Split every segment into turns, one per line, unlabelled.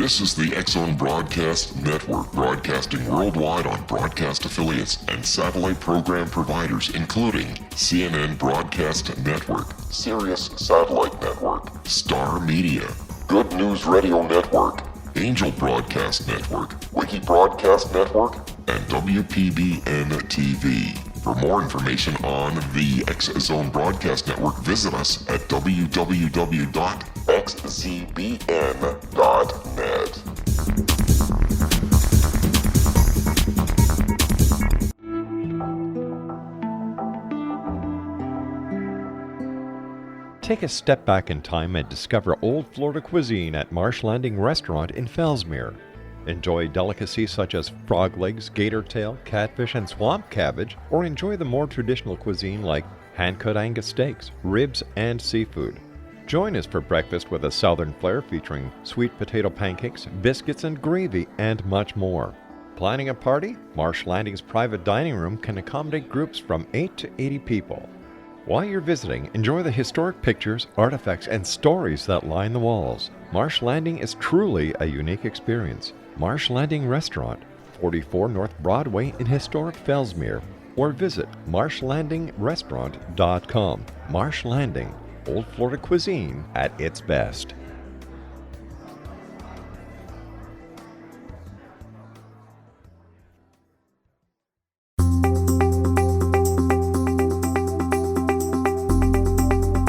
This is the X-Zone Broadcast Network, broadcasting worldwide on broadcast affiliates and satellite program providers, including CNN Broadcast Network, Sirius Satellite Network, Star Media, Good News Radio Network, Angel Broadcast Network, Wiki Broadcast Network, and WPBN TV. For more information on the X-Zone Broadcast Network, visit us at www.xzbn.net.
Take a step back in time and discover old Florida cuisine at Marsh Landing Restaurant in Fellsmere. Enjoy delicacies such as frog legs, gator tail, catfish, and swamp cabbage, or enjoy the more traditional cuisine like hand-cut Angus steaks, ribs, and seafood. Join us for breakfast with a southern flair featuring sweet potato pancakes, biscuits and gravy, and much more. Planning a party? Marsh Landing's private dining room can accommodate groups from 8 to 80 people. While you're visiting, enjoy the historic pictures, artifacts, and stories that line the walls. Marsh Landing is truly a unique experience. Marsh Landing Restaurant, 44 North Broadway in historic Fellsmere, or visit marshlandingrestaurant.com. Marsh Landing, Old Florida cuisine at its best.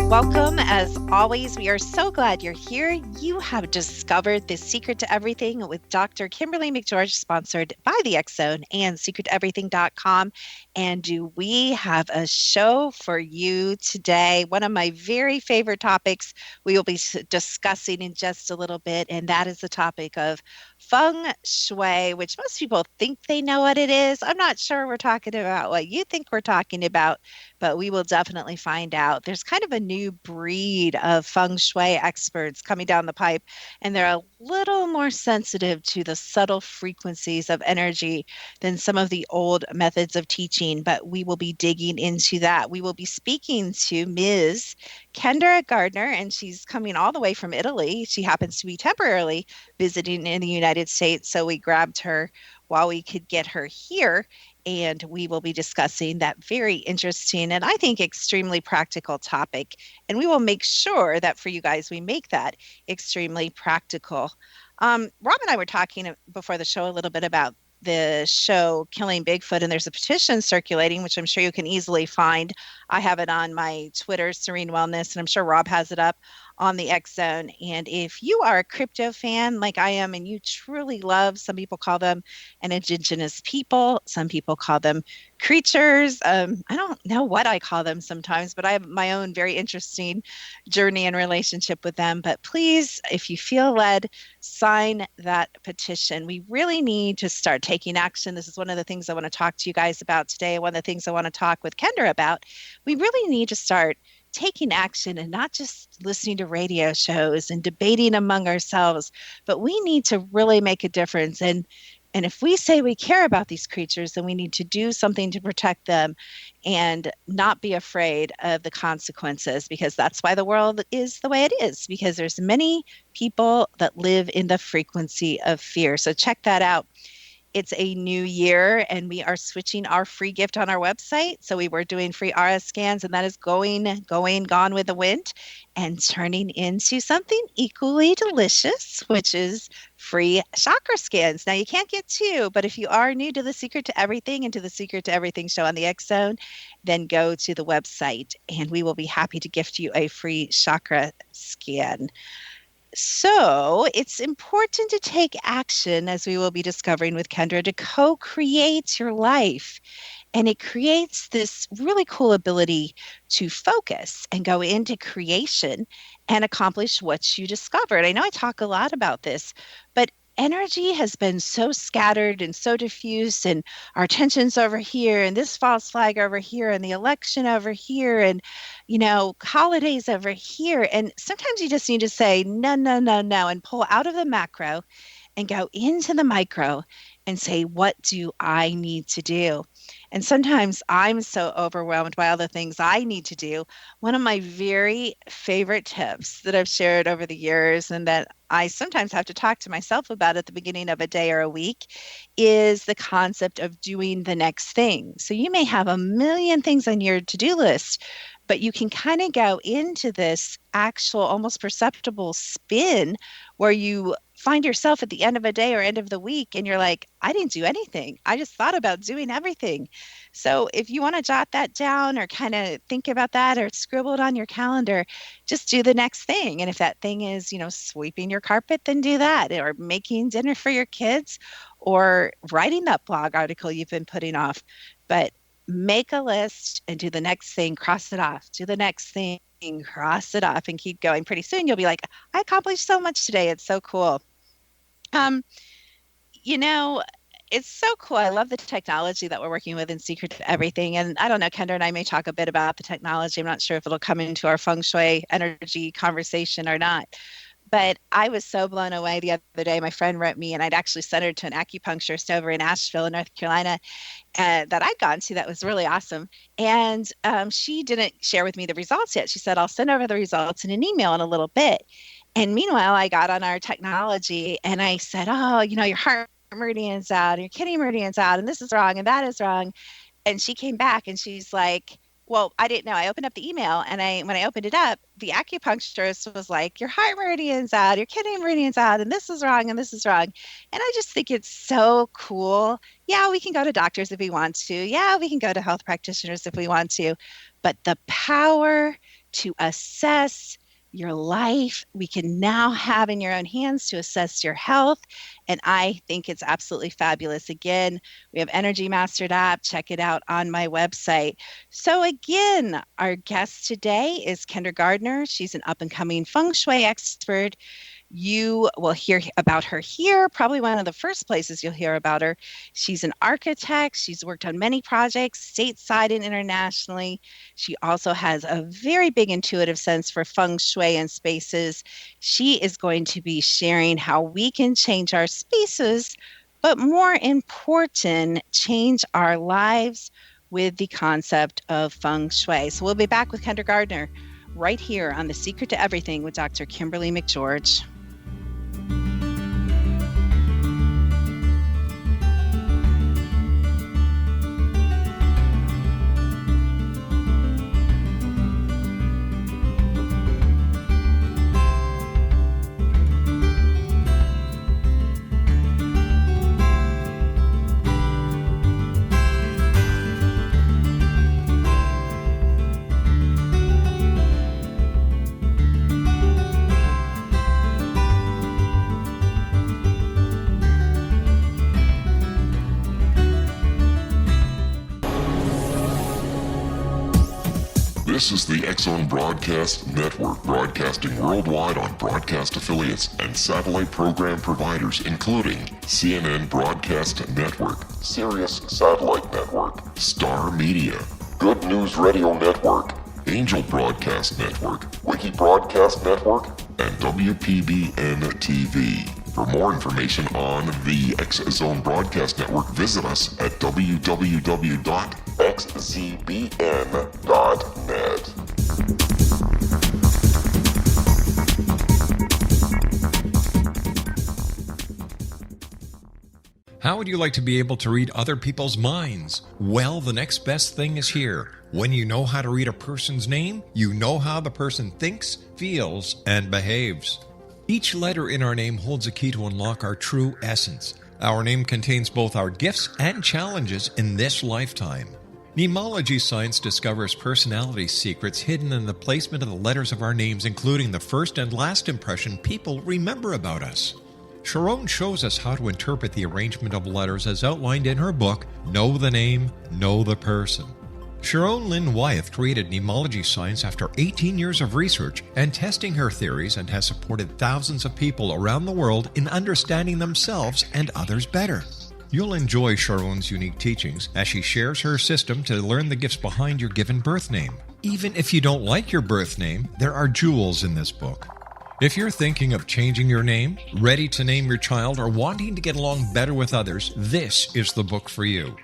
Welcome. As always, we are so glad you're here. You have discovered The Secret to Everything with Dr. Kimberly McGeorge, sponsored by the X-Zone and secrettoeverything.com. And do we have a show for you today? One of my very favorite topics we will be discussing in just a little bit, and that is the topic of feng shui, which most people think they know what it is. I'm not sure we're talking about what you think we're talking about, but we will definitely find out. There's kind of a new breed of feng shui experts coming down the pipe, and they're a little more sensitive to the subtle frequencies of energy than some of the old methods of teaching, but we will be digging into that. We will be speaking to Ms. Kendra Gardner, and she's coming all the way from Italy. She happens to be temporarily visiting in the United States, so we grabbed her while we could get her here. And we will be discussing that very interesting and I think extremely practical topic. And we will make sure that for you guys, we make that extremely practical. Rob and I were talking before the show a little bit about the show Killing Bigfoot, and there's a petition circulating, which I'm sure you can easily find. I have it on my Twitter, Serene Wellness, and I'm sure Rob has it up on the X-Zone. And if you are a crypto fan like I am, and you truly love, some people call them an indigenous people, some people call them creatures. I don't know what I call them sometimes, but I have my own very interesting journey and relationship with them. But please, if you feel led, sign that petition. We really need to start taking action. This is one of the things I want to talk to you guys about today. One of the things I want to talk with Kendra about. We really need to start taking action and not just listening to radio shows and debating among ourselves, but we need to really make a difference. And if we say we care about these creatures, then we need to do something to protect them and not be afraid of the consequences, because that's why the world is the way it is, because there's many people that live in the frequency of fear. So check that out. It's a new year, and we are switching our free gift on our website. So we were doing free RS scans, and that is gone with the wind and turning into something equally delicious, which is free chakra scans. Now, you can't get two, but if you are new to The Secret to Everything and to The Secret to Everything show on the X-Zone, then go to the website, and we will be happy to gift you a free chakra scan. So it's important to take action, as we will be discovering with Kendra, to co-create your life. And it creates this really cool ability to focus and go into creation and accomplish what you discovered. I know I talk a lot about this, but energy has been so scattered and so diffuse, and our attention's over here, and this false flag over here, and the election over here, and holidays over here. And sometimes you just need to say no, no, no, no, and pull out of the macro and go into the micro and say, what do I need to do? And sometimes I'm so overwhelmed by all the things I need to do. One of my very favorite tips that I've shared over the years and that I sometimes have to talk to myself about at the beginning of a day or a week is the concept of doing the next thing. So you may have a million things on your to-do list, but you can kind of go into this actual almost perceptible spin where you find yourself at the end of a day or end of the week and you're like, I didn't do anything. I just thought about doing everything. So if you want to jot that down or kind of think about that or scribble it on your calendar, just do the next thing. And if that thing is, sweeping your carpet, then do that, or making dinner for your kids or writing that blog article you've been putting off. But make a list and do the next thing, cross it off, do the next thing, cross it off, and keep going. Pretty soon you'll be like, I accomplished so much today. It's so cool. It's so cool. I love the technology that we're working with in Secret to Everything. And I don't know, Kendra and I may talk a bit about the technology. I'm not sure if it'll come into our feng shui energy conversation or not. But I was so blown away the other day. My friend wrote me, and I'd actually sent her to an acupuncturist over in Asheville, North Carolina, that I'd gone to. That was really awesome. And she didn't share with me the results yet. She said, I'll send over the results in an email in a little bit. And meanwhile, I got on our technology and I said, your heart meridian's out, and your kidney meridian's out, and this is wrong, and that is wrong. And she came back and she's like, well, I didn't know. I opened up the email and when I opened it up, the acupuncturist was like, your heart meridian's out, your kidney meridian's out, and this is wrong, and this is wrong. And I just think it's so cool. Yeah, we can go to doctors if we want to. Yeah, we can go to health practitioners if we want to. But the power to assess your life, we can now have in your own hands to assess your health. And I think it's absolutely fabulous. Again, we have Energy Mastered app. Check it out on my website. So again, our guest today is Kendra Gardner. She's an up-and-coming feng shui expert. You will hear about her here, probably one of the first places you'll hear about her. She's an architect. She's worked on many projects, stateside and internationally. She also has a very big intuitive sense for feng shui and spaces. She is going to be sharing how we can change our spaces, but more important, change our lives with the concept of feng shui. So we'll be back with Kendra Gardner right here on The Secret to Everything with Dr. Kimberly McGeorge.
This is the X-Zone Broadcast Network, broadcasting worldwide on broadcast affiliates and satellite program providers, including CNN Broadcast Network, Sirius Satellite Network, Star Media, Good News Radio Network, Angel Broadcast Network, Wiki Broadcast Network, and WPBN TV. For more information on the X-Zone Broadcast Network, visit us at www.xzbn.net.
How would you like to be able to read other people's minds? Well, the next best thing is here. When you know how to read a person's name, you know how the person thinks, feels, and behaves. Each letter in our name holds a key to unlock our true essence. Our name contains both our gifts and challenges in this lifetime. Mnemology science discovers personality secrets hidden in the placement of the letters of our names, including the first and last impression people remember about us. Sharon shows us how to interpret the arrangement of letters as outlined in her book, Know the Name, Know the Person. Sharon Lynn Wyeth created mnemology science after 18 years of research and testing her theories, and has supported thousands of people around the world in understanding themselves and others better. You'll enjoy Sharon's unique teachings as she shares her system to learn the gifts behind your given birth name. Even if you don't like your birth name, there are jewels in this book. If you're thinking of changing your name, ready to name your child, or wanting to get along better with others, this is the book for you.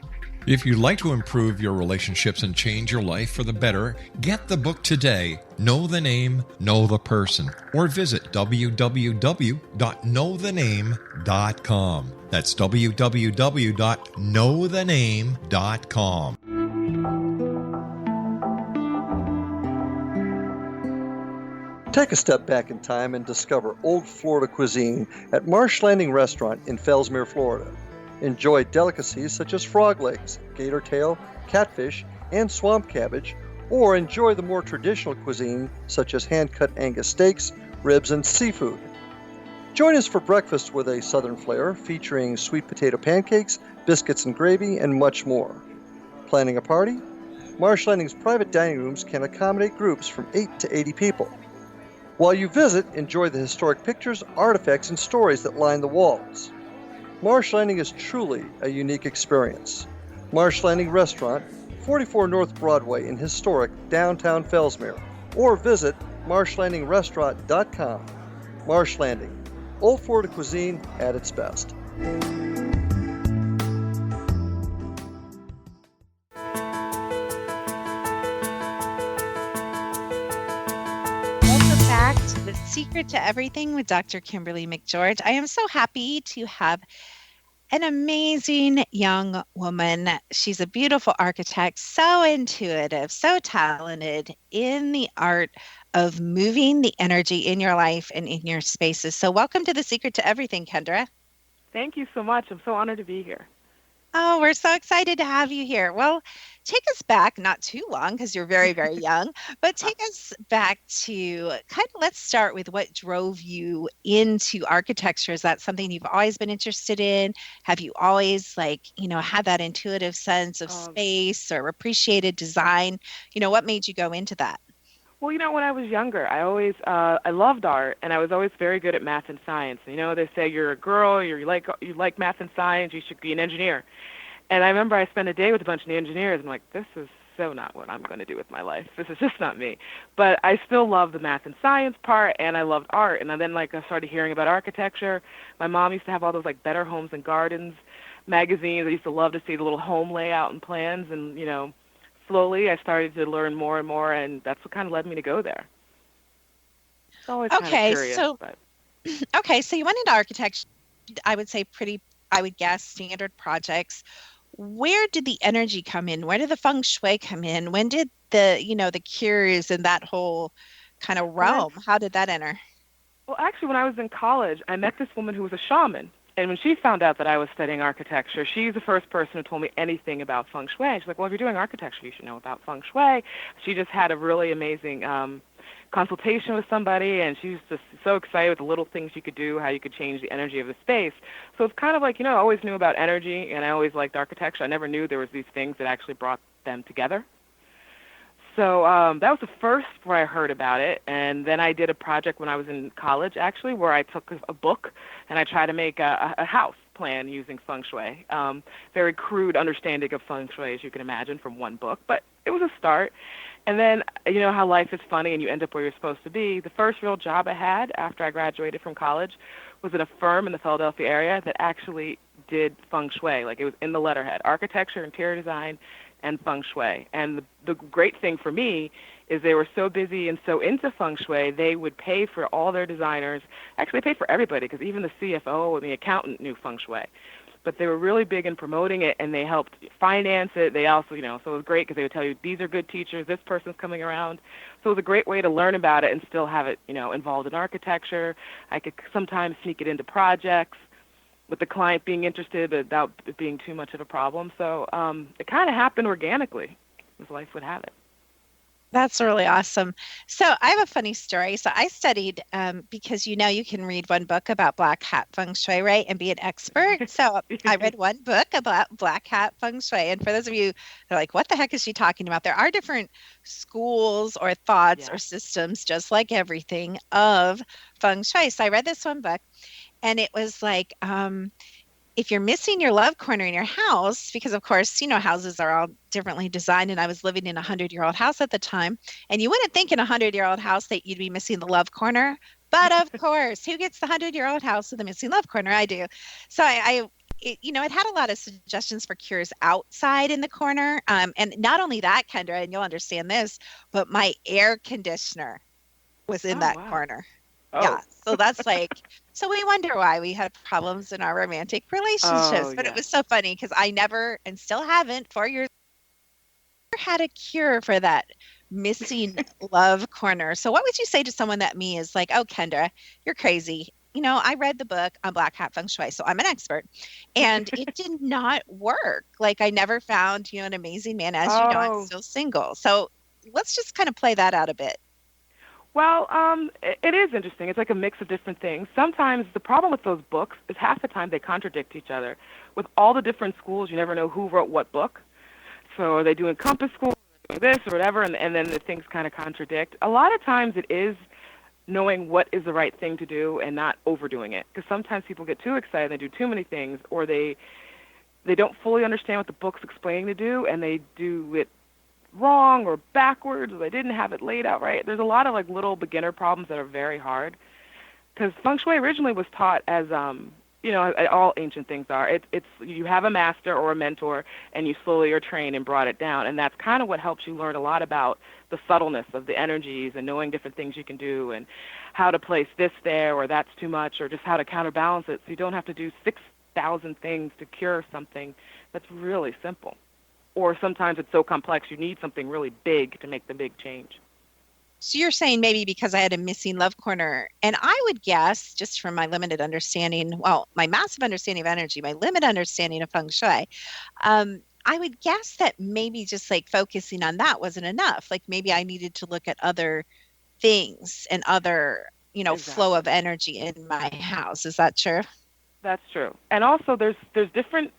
If you'd like to improve your relationships and change your life for the better, get the book today, Know the Name, Know the Person, or visit www.knowthename.com. That's www.knowthename.com.
Take a step back in time and discover old Florida cuisine at Marsh Landing Restaurant in Fellsmere, Florida. Enjoy delicacies such as frog legs, gator tail, catfish, and swamp cabbage, or enjoy the more traditional cuisine such as hand-cut Angus steaks, ribs, and seafood. Join us for breakfast with a southern flair featuring sweet potato pancakes, biscuits and gravy, and much more. Planning a party? Marsh Landing's private dining rooms can accommodate groups from 8 to 80 people. While you visit, enjoy the historic pictures, artifacts, and stories that line the walls. Marsh Landing is truly a unique experience. Marsh Landing Restaurant, 44 North Broadway in historic downtown Fellsmere, or visit marshlandingrestaurant.com. Marsh Landing, old Florida cuisine at its best.
Welcome back to The Secret to Everything with Dr. Kimberly McGeorge. I am so happy to have an amazing young woman. She's a beautiful architect, so intuitive, so talented in the art of moving the energy in your life and in your spaces. So welcome to The Secret to Everything, Kendra.
Thank you so much. I'm so honored to be here.
Oh, we're so excited to have you here. Well, take us back, not too long because you're very, very young, but take us back to let's start with what drove you into architecture. Is that something you've always been interested in? Have you always had that intuitive sense of space or appreciated design? What made you go into that?
Well, when I was younger, I loved art, and I was always very good at math and science. They say you're a girl, you like math and science, you should be an engineer. And I remember I spent a day with a bunch of the engineers, and I'm like, this is so not what I'm going to do with my life. This is just not me. But I still love the math and science part, and I loved art. And then I started hearing about architecture. My mom used to have all those Better Homes and Gardens magazines. I used to love to see the little home layout and plans, and slowly I started to learn more and more, and that's what kind of led me to go there. It's always kind of curious.
Okay, so you went into architecture, I would say I would guess standard projects. Where did the energy come in? Where did the feng shui come in? When did the cures and that whole kind of realm, how did that enter?
Well, actually, when I was in college, I met this woman who was a shaman. And when she found out that I was studying architecture, she's the first person who told me anything about feng shui. She's like, well, if you're doing architecture, you should know about feng shui. She just had a really amazing consultation with somebody, and she was just so excited with the little things you could do, how you could change the energy of the space. So it's kind of I always knew about energy, and I always liked architecture. I never knew there was these things that actually brought them together. So that was the first where I heard about it, and then I did a project when I was in college, actually, where I took a book and I tried to make a house plan using feng shui. Very crude understanding of feng shui, as you can imagine, from one book, but it was a start. And then, how life is funny and you end up where you're supposed to be. The first real job I had after I graduated from college was at a firm in the Philadelphia area that actually did feng shui. It was in the letterhead, architecture, interior design, and feng shui. And the great thing for me is they were so busy and so into feng shui, they would pay for all their designers. Actually, they paid for everybody because even the CFO and the accountant knew feng shui. But they were really big in promoting it, and they helped finance it. They also, so it was great because they would tell you, these are good teachers, this person's coming around. So it was a great way to learn about it and still have it, involved in architecture. I could sometimes sneak it into projects with the client being interested without it being too much of a problem. So it kind of happened organically, as life would have it.
That's really awesome. So I have a funny story. So I studied because you can read one book about black hat feng shui, right, and be an expert. So I read one book about black hat feng shui. And for those of you that are like, what the heck is she talking about? There are different schools or thoughts or systems, just like everything, of feng shui. So I read this one book, and it was like, if you're missing your love corner in your house, because of course, houses are all differently designed, and I was living in a 100-year-old house at the time, and you wouldn't think in a 100-year-old house that you'd be missing the love corner, but of course, who gets the 100-year-old house with the missing love corner? I do. So I it had a lot of suggestions for cures outside in the corner. And not only that, Kendra, and you'll understand this, but my air conditioner was in
Oh,
that
wow.
corner. Yeah.
Oh.
So that's like, so we wonder why we had problems in our romantic
Oh,
relationships. But it
yeah.
was so funny because I never, and still haven't, 4 years, never had a cure for that missing love corner. So what would you say to someone that me is like, oh, Kendra, you're crazy. I read the book on Black Hat Feng Shui, so I'm an expert, and it did not work. Like I never found, an amazing man. As you know, I'm
Oh,
still single. So let's just kind of play that out a bit.
well, it is interesting. It's like a mix of different things. Sometimes the problem with those books is half the time they contradict each other. With all the different schools, you never know who wrote what book. So are they doing compass school, doing this or whatever, and then the things kind of contradict. A lot of times it is knowing what is the right thing to do and not overdoing it. Because sometimes people get too excited, they do too many things, or they don't fully understand what the book's explaining to do, and they do it wrong or backwards, or they didn't have it laid out right. There's a lot of like little beginner problems that are very hard. Because feng shui originally was taught as, all ancient things are. It's you have a master or a mentor, and you slowly are trained and brought it down, and that's kind of what helps you learn a lot about the subtleness of the energies and knowing different things you can do and how to place this there or that's too much or just how to counterbalance it, so you don't have to do 6,000 things to cure something that's really simple. Or sometimes it's so complex you need something really big to make the big change.
So you're saying maybe because I had a missing love corner, and I would guess, just from my limited understanding, well, my massive understanding of energy, my limited understanding of feng shui, I would guess that maybe just like focusing on that wasn't enough. Like maybe I needed to look at other things and other, flow
Exactly.
of energy in my house. Is that true?
That's true. And also there's different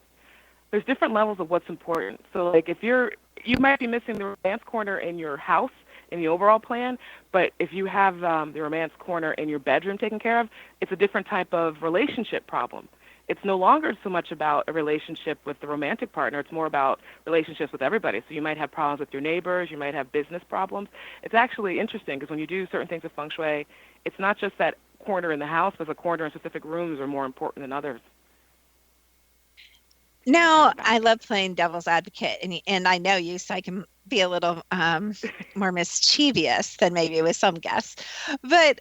levels of what's important. So like if you might be missing the romance corner in your house in the overall plan, but if you have the romance corner in your bedroom taken care of, it's a different type of relationship problem. It's no longer so much about a relationship with the romantic partner. It's more about relationships with everybody. So you might have problems with your neighbors. You might have business problems. It's actually interesting because when you do certain things with feng shui, it's not just that corner in the house, but the corner in specific rooms are more important than others. So kind
Now,
of
I
balance.
love playing devil's advocate, and I know you, so I can be a little more mischievous than maybe with some guests. But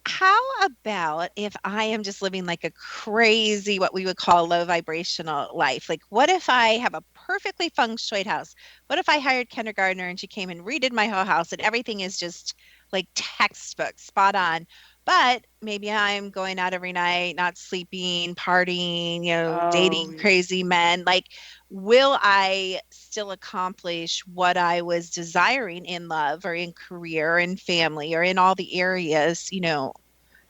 how about if I am just living like a crazy, what we would call low vibrational life? Like, what if I have a perfectly feng shui house? What if I hired kindergartner and she came and redid my whole house and everything is just like textbook, spot on? But maybe I'm going out every night, not sleeping, partying,
Oh,
dating crazy men. Like, will I still accomplish what I was desiring in love or in career and family or in all the areas,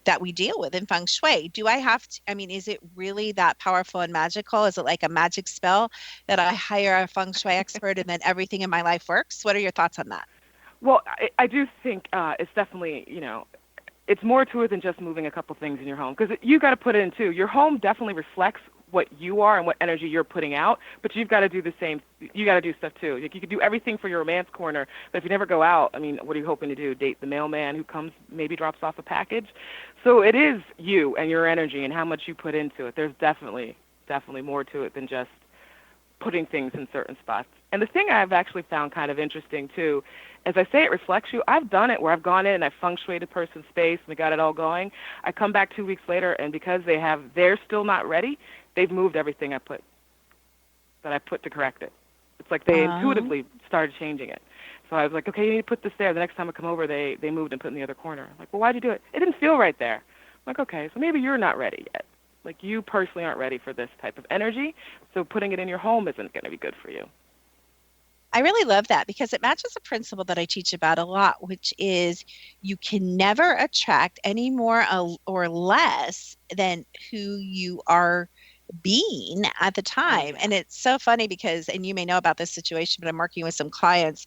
that we deal with in feng shui? Do I have to, I mean, is it really that powerful and magical? Is it like a magic spell that I hire a feng shui expert and then everything in my life works? What are your thoughts on that?
well, I do think it's definitely, it's more to it than just moving a couple things in your home because you got to put it in too. Your home definitely reflects what you are and what energy you're putting out, but you've got to do the same. You got to do stuff too. Like you could do everything for your romance corner, but if you never go out, I mean, what are you hoping to do? Date the mailman who comes, maybe drops off a package? So it is you and your energy and how much you put into it. There's definitely more to it than just putting things in certain spots. And the thing I've actually found kind of interesting too, as I say it reflects you, I've done it where I've gone in and I've feng shuied a person's space and we got it all going. I come back 2 weeks later and because they're still not ready, they've moved everything that I put to correct it. It's like they
Um,
intuitively started changing it. So I was like, okay, you need to put this there. The next time I come over, they moved and put it in the other corner. I'm like, well, why'd you do it? It didn't feel right there. I'm like, okay, so maybe you're not ready yet. Like you personally aren't ready for this type of energy, so putting it in your home isn't going to be good for you.
I really love that because it matches a principle that I teach about a lot, which is you can never attract any more or less than who you are being at the
Oh
time.
yeah.
And it's so funny because, and you may know about this situation, but I'm working with some clients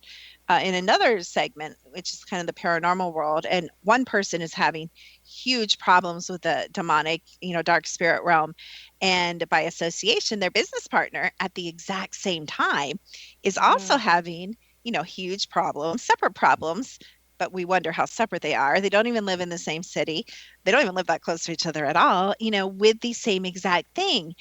in another segment, which is kind of the paranormal world. And one person is having huge problems with the demonic, dark spirit realm. And by association, their business partner at the exact same time is also
Mm.
having, huge problems, separate problems. But we wonder how separate they are. They don't even live in the same city. They don't even live that close to each other at all, with the same exact thing.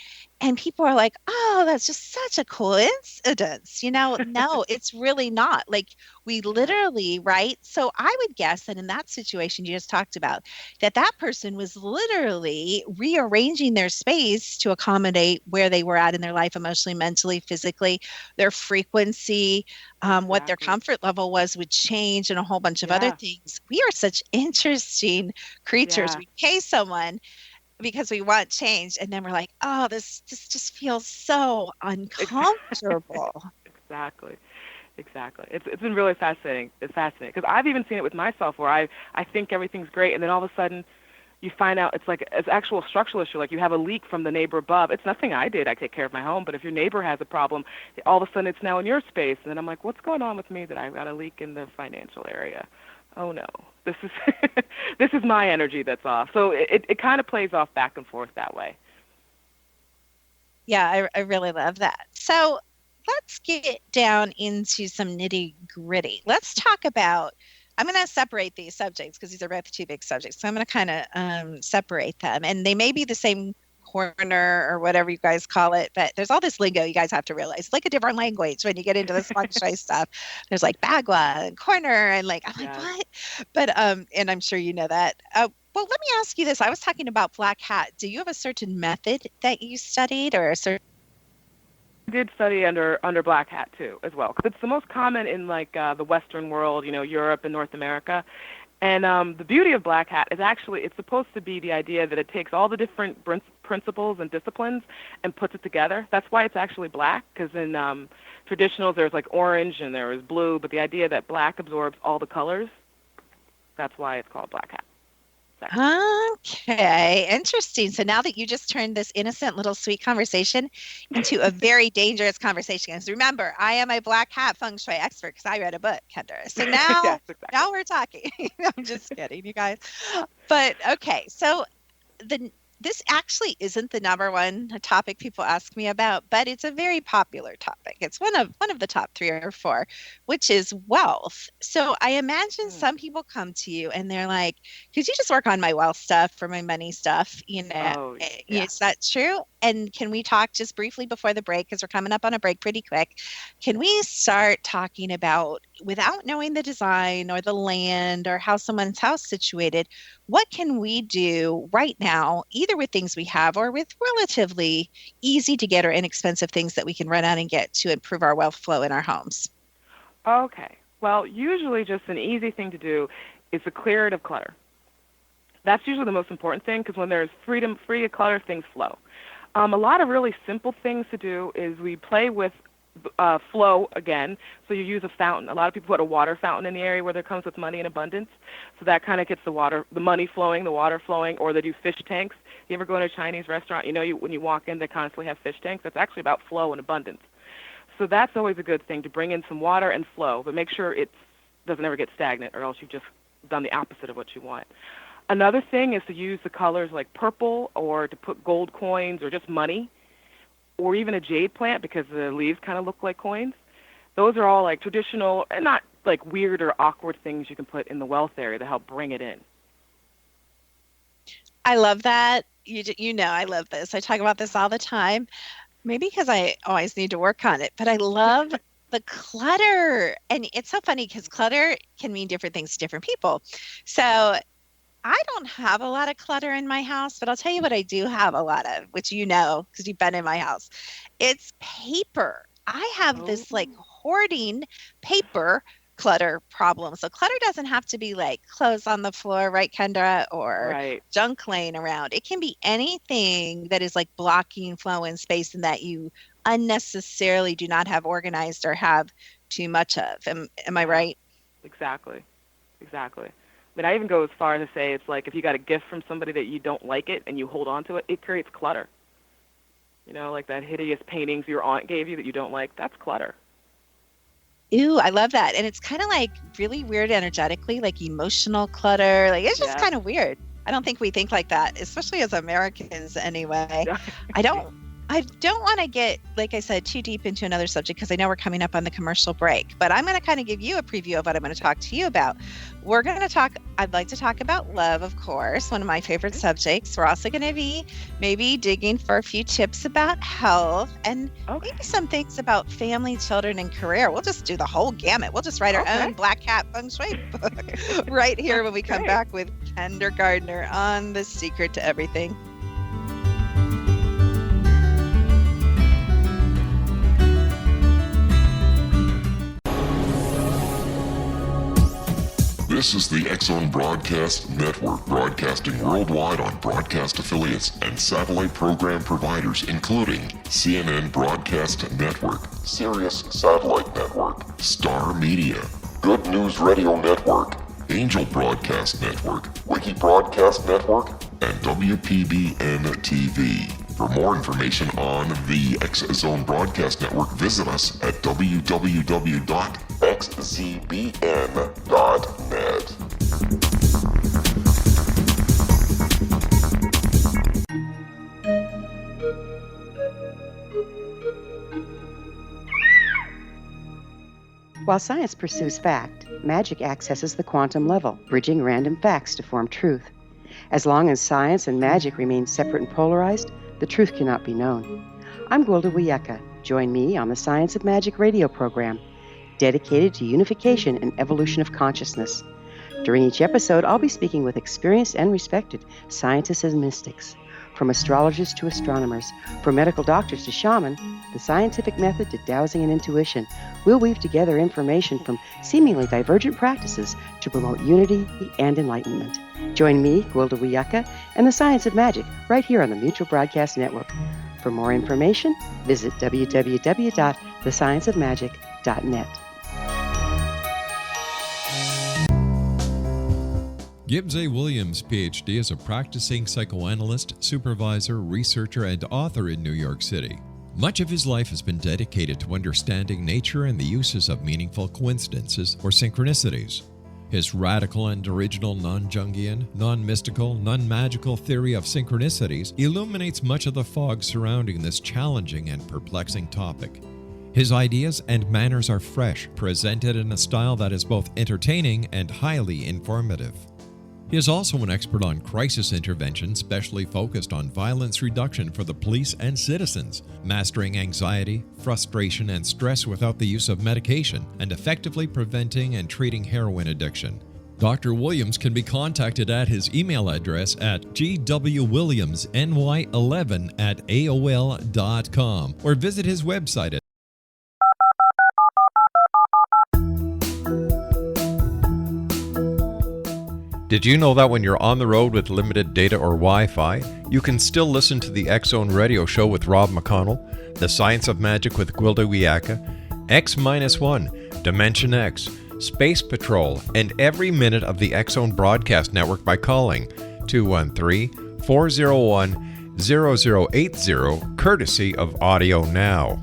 And people are like, oh, that's just such a coincidence. No, it's really not. Like, we literally, right? So I would guess that in that situation you just talked about, that person was literally rearranging their space to accommodate where they were at in their life, emotionally, mentally, physically, their frequency, what their
Exactly.
comfort level was would change, and a whole bunch of other
Yeah.
things. We are such interesting creatures.
Yeah.
We pay someone because we want change, and then we're like, oh, this just feels so uncomfortable.
Exactly. Exactly. It's been really fascinating. It's fascinating because I've even seen it with myself where I think everything's great, and then all of a sudden you find out it's actual structural issue. Like, you have a leak from the neighbor above. It's nothing I did. I take care of my home. But if your neighbor has a problem, all of a sudden it's now in your space, and then I'm like, what's going on with me that I've got a leak in the financial area? Oh no, this is this is my energy that's off. So it kind of plays off back and forth that way.
Yeah, I really love that. So let's get down into some nitty gritty. Let's talk about, I'm going to separate these subjects because these are both two big subjects. So I'm going to kind of separate them, and they may be the same corner or whatever you guys call it, but there's all this lingo you guys have to realize. It's like a different language when you get into this feng shui stuff. There's like bagua and corner, and like, I'm like,
Yeah.
what? But and I'm sure you know that. Well, let me ask you this. I was talking about black hat. Do you have a certain method that you studied, or a certain?
I did study under black hat too as well, because it's the most common in like the Western world, Europe and North America. And the beauty of black hat is actually it's supposed to be the idea that it takes all the different principles and disciplines and puts it together. That's why it's actually black, because in traditionals there's like orange and there is blue, but the idea that black absorbs all the colors, that's why it's called black hat.
Okay, interesting. So now that you just turned this innocent little sweet conversation into a very dangerous conversation, because remember, I am a black hat feng shui expert because I read a book, Kendra. So
Yes,
now,
exactly.
now we're talking. I'm just kidding, you guys. But okay, so this actually isn't the number one topic people ask me about, but it's a very popular topic. It's one of the top 3 or 4, which is wealth. So I imagine some people come to you and they're like, could you just work on my wealth stuff or my money stuff?
Oh, yeah.
Is that true? And can we talk just briefly before the break, because we're coming up on a break pretty quick? Can we start talking about, without knowing the design or the land or how someone's house is situated, what can we do right now, either with things we have or with relatively easy to get or inexpensive things that we can run out and get to improve our wealth flow in our homes?
Okay. Well, usually just an easy thing to do is to clear it of clutter. That's usually the most important thing, because when there's freedom, free of clutter, things flow. A lot of really simple things to do is we play with flow again. So you use a fountain. A lot of people put a water fountain in the area where there comes with money in abundance. So that kind of gets the money flowing, the water flowing, or they do fish tanks. You ever go to a Chinese restaurant, when you walk in, they constantly have fish tanks. That's actually about flow and abundance. So that's always a good thing, to bring in some water and flow, but make sure it doesn't ever get stagnant, or else you've just done the opposite of what you want. Another thing is to use the colors like purple, or to put gold coins, or just money, or even a jade plant, because the leaves kind of look like coins. Those are all like traditional and not like weird or awkward things you can put in the wealth area to help bring it in.
I love that. You know I love this. I talk about this all the time. Maybe because I always need to work on it, but I love the clutter. And it's so funny because clutter can mean different things to different people. So I don't have a lot of clutter in my house, but I'll tell you what I do have a lot of, which you know because you've been in my house. It's paper. I have this like hoarding paper clutter problem. So clutter doesn't have to be like clothes on the floor, right, Kendra, or
Right.
junk laying around. It can be anything that is like blocking flow and space and that you unnecessarily do not have organized or have too much of. Am I right?
Exactly. Exactly. I mean, I even go as far as to say it's like if you got a gift from somebody that you don't like it and you hold on to it, it creates clutter. Like that hideous paintings your aunt gave you that you don't like, that's clutter.
Ooh, I love that. And it's kind of like really weird energetically, like emotional clutter. Like it's just
Yeah.
kind of weird. I don't think we think like that, especially as Americans anyway. I don't I don't want to get, like I said, too deep into another subject because I know we're coming up on the commercial break, but I'm going to kind of give you a preview of what I'm going to talk to you about. I'd like to talk about love, of course, one of my favorite subjects. We're also going to be maybe digging for a few tips about health and maybe some things about family, children, and career. We'll just do the whole gamut. We'll just write our own Black Hat Feng Shui book right here when we come back with Kendra Gardner on The Secret to Everything.
This is the X-Zone Broadcast Network, broadcasting worldwide on broadcast affiliates and satellite program providers, including CNN Broadcast Network, Sirius Satellite Network, Star Media, Good News Radio Network, Angel Broadcast Network, Wiki Broadcast Network, and WPBN TV. For more information on the X-Zone Broadcast Network, visit us at www.xzbn.net.
While science pursues fact, magic accesses the quantum level, bridging random facts to form truth. As long as science and magic remain separate and polarized, the truth cannot be known. I'm Gwilda Wiyaka. Join me on the Science of Magic radio program, dedicated to unification and evolution of consciousness. During each episode, I'll be speaking with experienced and respected scientists and mystics. From astrologers to astronomers, from medical doctors to shaman, the scientific method to dowsing and intuition, we'll weave together information from seemingly divergent practices to promote unity and enlightenment. Join me, Gwilda Wiyaka, and the Science of Magic right here on the Mutual Broadcast Network. For more information, visit www.thescienceofmagic.net.
Gibbs A. Williams, Ph.D., is a practicing psychoanalyst, supervisor, researcher, and author in New York City. Much of his life has been dedicated to understanding nature and the uses of meaningful coincidences or synchronicities. His radical and original non-Jungian, non-mystical, non-magical theory of synchronicities illuminates much of the fog surrounding this challenging and perplexing topic. His ideas and manners are fresh, presented in a style that is both entertaining and highly informative. He is also an expert on crisis intervention, specially focused on violence reduction for the police and citizens, mastering anxiety, frustration, and stress without the use of medication, and effectively preventing and treating heroin addiction. Dr. Williams can be contacted at his email address at gwwilliamsny11@aol.com or visit his website at
Did you know that when you're on the road with limited data or Wi-Fi, you can still listen to the X-Zone Radio Show with Rob McConnell, The Science of Magic with Gwilda Wiyaka, X-1, Dimension X, Space Patrol, and every minute of the X-Zone Broadcast Network by calling 213-401-0080, courtesy of Audio Now.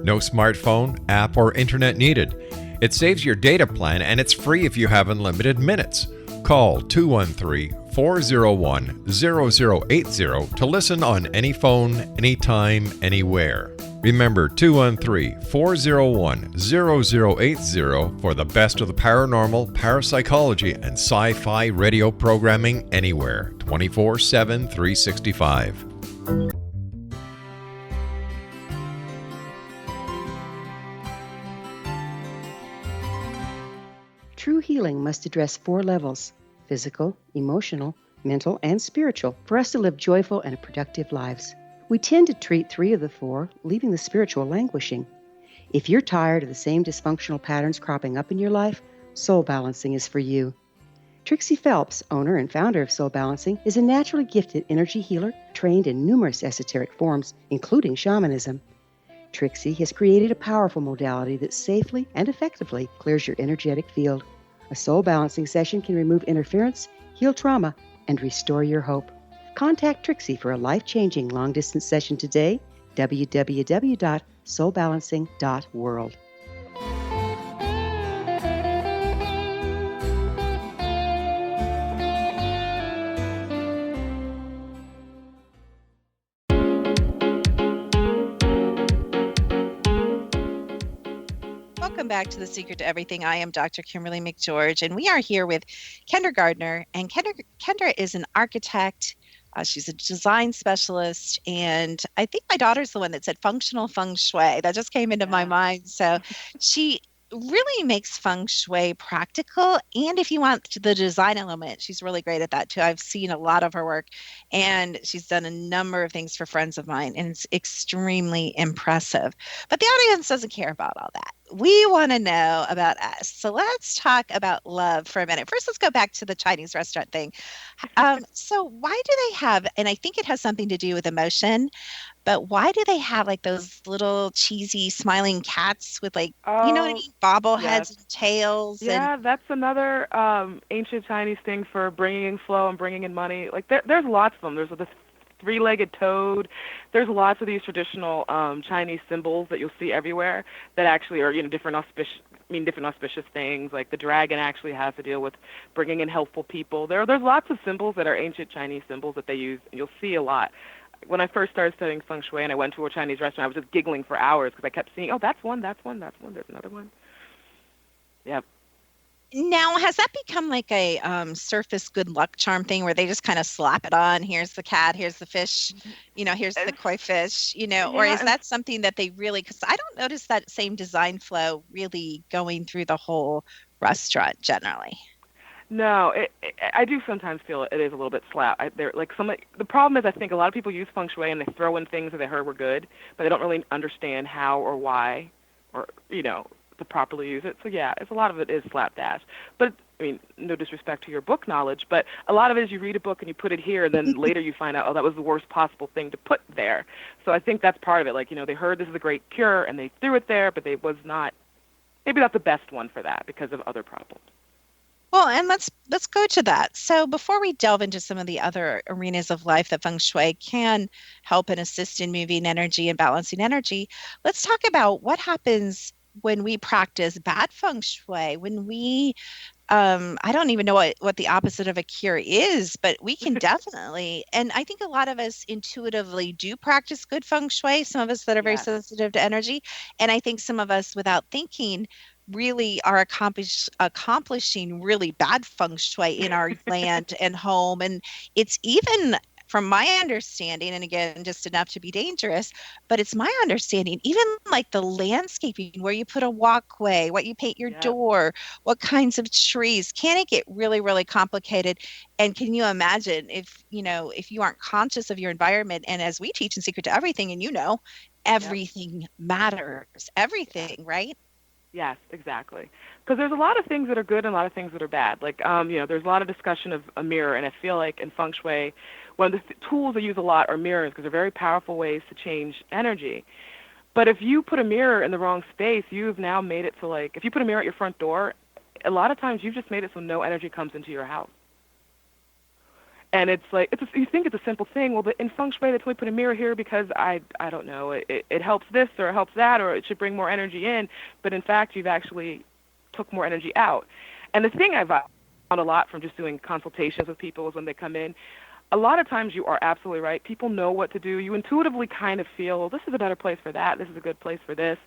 No smartphone, app, or internet needed. It saves your data plan and it's free if you have unlimited minutes. Call 213-401-0080 to listen on any phone, anytime, anywhere. Remember 213-401-0080 for the best of the paranormal, parapsychology, and sci-fi radio programming anywhere, 24/7, 365.
True healing must address 4 levels: physical, emotional, mental, and spiritual, for us to live joyful and productive lives. We tend to treat 3 of the 4, leaving the spiritual languishing. If you're tired of the same dysfunctional patterns cropping up in your life, Soul Balancing is for you. Trixie Phelps, owner and founder of Soul Balancing, is a naturally gifted energy healer trained in numerous esoteric forms, including shamanism. Trixie has created a powerful modality that safely and effectively clears your energetic field. A soul balancing session can remove interference, heal trauma, and restore your hope. Contact Trixie for a life-changing long-distance session today, www.soulbalancing.world.
welcome back to The Secret to Everything. I am Dr. Kimberly McGeorge, and we are here with Kendra Gardner. And Kendra is an architect. She's a design specialist, and I think my daughter's the one that said functional feng shui. That just came into my mind. So she really makes feng shui practical, and if you want the design element, she's really great at that too. I've seen a lot of her work, and she's done a number of things for friends of mine, and it's extremely impressive. But the audience doesn't care about all that. We want to know about us. So let's talk about love for a minute. First, let's go back to the Chinese restaurant thing. So why do they have, and I think it has something to do with emotion, but why do they have like those little cheesy smiling cats with like, you know what I mean? Bobbleheads and tails.
Yeah, that's another ancient Chinese thing for bringing in flow and bringing in money. Like there's lots of them. There's this three-legged toad. There's lots of these traditional Chinese symbols that you'll see everywhere that actually are, different auspicious things. Like the dragon actually has to deal with bringing in helpful people. There's lots of symbols that are ancient Chinese symbols that they use, and you'll see a lot. When I first started studying feng shui and I went to a Chinese restaurant, I was just giggling for hours because I kept seeing, that's one, there's another one. Yep.
Now, has that become like a surface good luck charm thing where they just kind of slap it on? Here's the cat, here's the fish, here's the koi fish, or is that something that they really, because I don't notice that same design flow really going through the whole restaurant generally.
No, I do sometimes feel it is a little bit slap. The problem is I think a lot of people use feng shui and they throw in things that they heard were good, but they don't really understand how or why or, to properly use it. So yeah, a lot of it is slapdash. But no disrespect to your book knowledge, but a lot of it is you read a book and you put it here and then later you find out, that was the worst possible thing to put there. So I think that's part of it. Like, they heard this is a great cure and they threw it there, but maybe not the best one for that because of other problems.
Well, and let's go to that. So before we delve into some of the other arenas of life that feng shui can help and assist in moving energy and balancing energy, let's talk about what happens when we practice bad feng shui, when we, I don't even know what the opposite of a cure is, but we can definitely, and I think a lot of us intuitively do practice good feng shui, some of us that are very sensitive to energy, and I think some of us without thinking really are accomplishing really bad feng shui in our land and home. And it's even, from my understanding, and again, just enough to be dangerous, but it's my understanding, even like the landscaping, where you put a walkway, what you paint your door, what kinds of trees, can it get really, really complicated? And can you imagine if you aren't conscious of your environment, and as we teach in Secret to Everything, and everything matters, everything, right?
Yes, exactly. Because there's a lot of things that are good and a lot of things that are bad. Like, there's a lot of discussion of a mirror, and I feel like in feng shui, one of the tools I use a lot are mirrors because they're very powerful ways to change energy. But if you put a mirror in the wrong space, you've now made it so, like, if you put a mirror at your front door, a lot of times you've just made it so no energy comes into your house. And it's like, you think it's a simple thing. Well, but in feng shui, they told me put a mirror here because I don't know, it helps this or it helps that, or it should bring more energy in. But in fact, you've actually took more energy out. And the thing I've found a lot from just doing consultations with people is when they come in, a lot of times you are absolutely right. People know what to do. You intuitively kind of feel, well, this is a better place for that. This is a good place for this.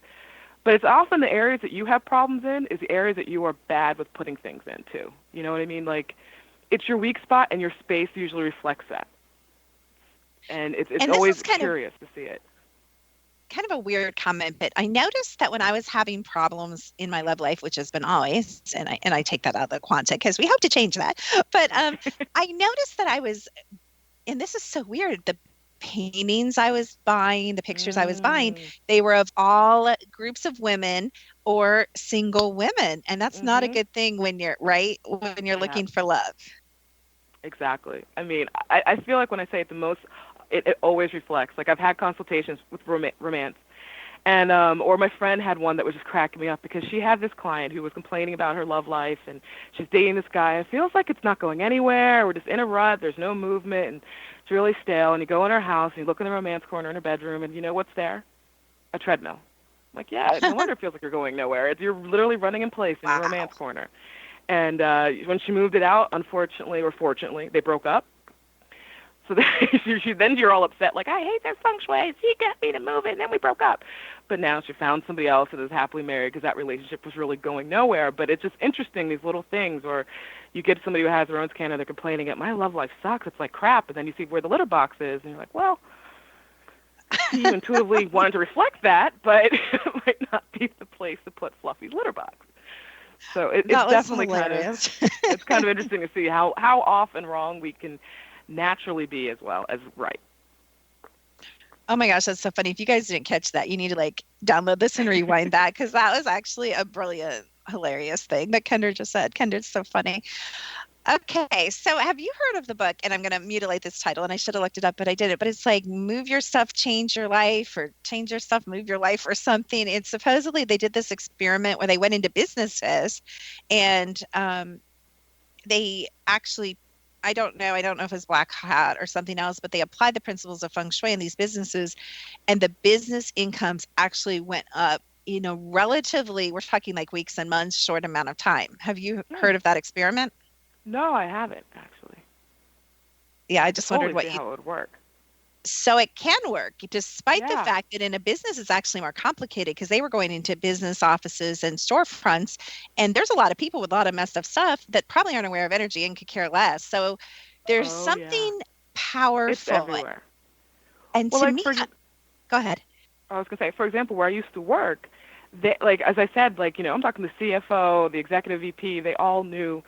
But it's often the areas that you have problems in is the areas that you are bad with putting things in, too. You know what I mean? Like, it's your weak spot, and your space usually reflects that. And it's always curious to see it.
Kind of a weird comment, but I noticed that when I was having problems in my love life, which has been always, and I take that out of the quanta because we hope to change that. But I noticed that I was, and this is so weird, the paintings I was buying, the pictures I was buying, they were of all groups of women or single women. And that's not a good thing when you're looking for love.
Exactly. I mean, I feel like when I say it the most, it always reflects. Like, I've had consultations with romance, and or my friend had one that was just cracking me up because she had this client who was complaining about her love life, and she's dating this guy. It feels like it's not going anywhere. We're just in a rut. There's no movement, and it's really stale. And you go in her house, and you look in the romance corner in her bedroom, and you know what's there? A treadmill. I'm like, yeah, no wonder it feels like you're going nowhere. You're literally running in place in your romance corner. And when she moved it out, unfortunately or fortunately, they broke up. So So then you're all upset, like, I hate this feng shui. She got me to move it, and then we broke up. But now she found somebody else that is happily married because that relationship was really going nowhere. But it's just interesting, these little things, or you get somebody who has their own scanner, they're complaining, my love life sucks, it's like crap. And then you see where the litter box is, and you're like, well, you intuitively wanted to reflect that, but it might not be the place to put Fluffy's litter box. So it's definitely it's kind of interesting to see how off and wrong we can naturally be as well as right.
Oh my gosh, that's so funny. If you guys didn't catch that, you need to download this and rewind that, because that was actually a brilliant, hilarious thing that Kendra just said. Kendra's so funny. Okay, so have you heard of the book, and I'm going to mutilate this title, and I should have looked it up, but I didn't, but it's like Move Your Stuff, Change Your Life, or Change Your Stuff, Move Your Life, or something. And supposedly they did this experiment where they went into businesses, and they actually, I don't know if it's black hat or something else, but they applied the principles of feng shui in these businesses, and the business incomes actually went up, relatively, we're talking like weeks and months, short amount of time. Have you heard of that experiment?
No, I haven't, actually.
Yeah, I just wondered
how it would work.
So it can work, despite the fact that in a business it's actually more complicated, because they were going into business offices and storefronts, and there's a lot of people with a lot of messed up stuff that probably aren't aware of energy and could care less. So there's something powerful.
It's everywhere.
And to me, go ahead.
I was going to say, for example, where I used to work, they, as I said, I'm talking the CFO, the executive VP, they all knew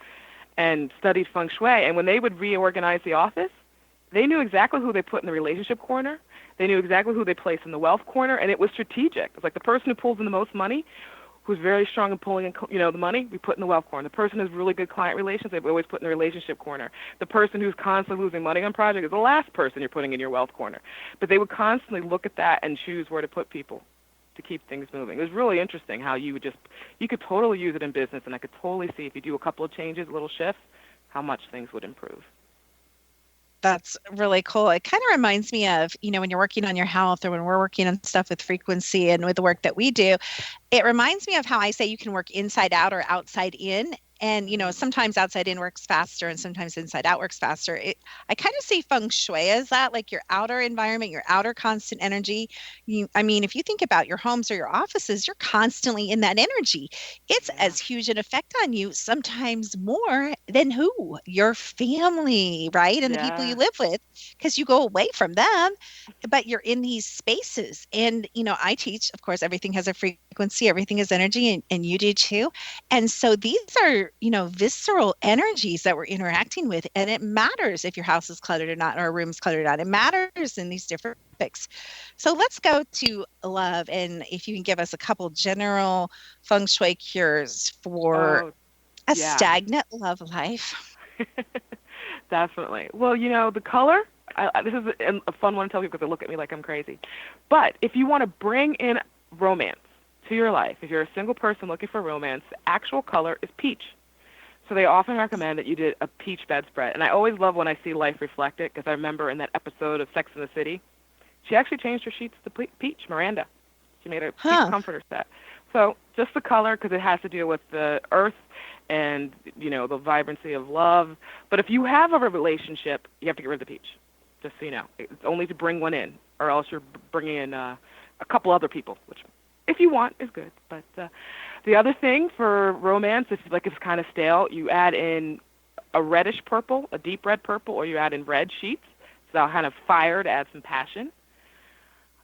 and studied feng shui. And when they would reorganize the office, they knew exactly who they put in the relationship corner. They knew exactly who they placed in the wealth corner, and it was strategic. It's like the person who pulls in the most money, who's very strong in pulling in, the money, we put in the wealth corner. The person who has really good client relations, they always put in the relationship corner. The person who's constantly losing money on project is the last person you're putting in your wealth corner. But they would constantly look at that and choose where to put people to keep things moving. It was really interesting how you could totally use it in business, and I could totally see if you do a couple of changes, little shifts, how much things would improve.
That's really cool. It kind of reminds me of, when you're working on your health, or when we're working on stuff with frequency and with the work that we do, it reminds me of how I say you can work inside out or outside in. And, sometimes outside in works faster, and sometimes inside out works faster. I kind of see feng shui as that, like your outer environment, your outer constant energy. If you think about your homes or your offices, you're constantly in that energy. It's as huge an effect on you, sometimes more than who? Your family, right? And the people you live with, because you go away from them, but you're in these spaces. And, I teach, of course, everything has a frequency, everything is energy, and you do too. And so these are, visceral energies that we're interacting with. And it matters if your house is cluttered or not, or a room's cluttered or not. It matters in these different topics. So let's go to love. And if you can give us a couple general feng shui cures for a stagnant love life.
Definitely. Well, the color, this is a fun one to tell people because they look at me like I'm crazy. But if you want to bring in romance to your life, if you're a single person looking for romance, the actual color is peach. So they often recommend that you did a peach bedspread. And I always love when I see life reflected, because I remember in that episode of Sex and the City, she actually changed her sheets to peach, Miranda. She made a peach comforter set. So just the color, because it has to do with the earth and, the vibrancy of love. But if you have a relationship, you have to get rid of the peach, just so you know. It's only to bring one in, or else you're bringing in a couple other people, which, if you want, is good. But the other thing for romance, if it's kind of stale, you add in a reddish purple, a deep red purple, or you add in red sheets. So that'll kind of fire to add some passion.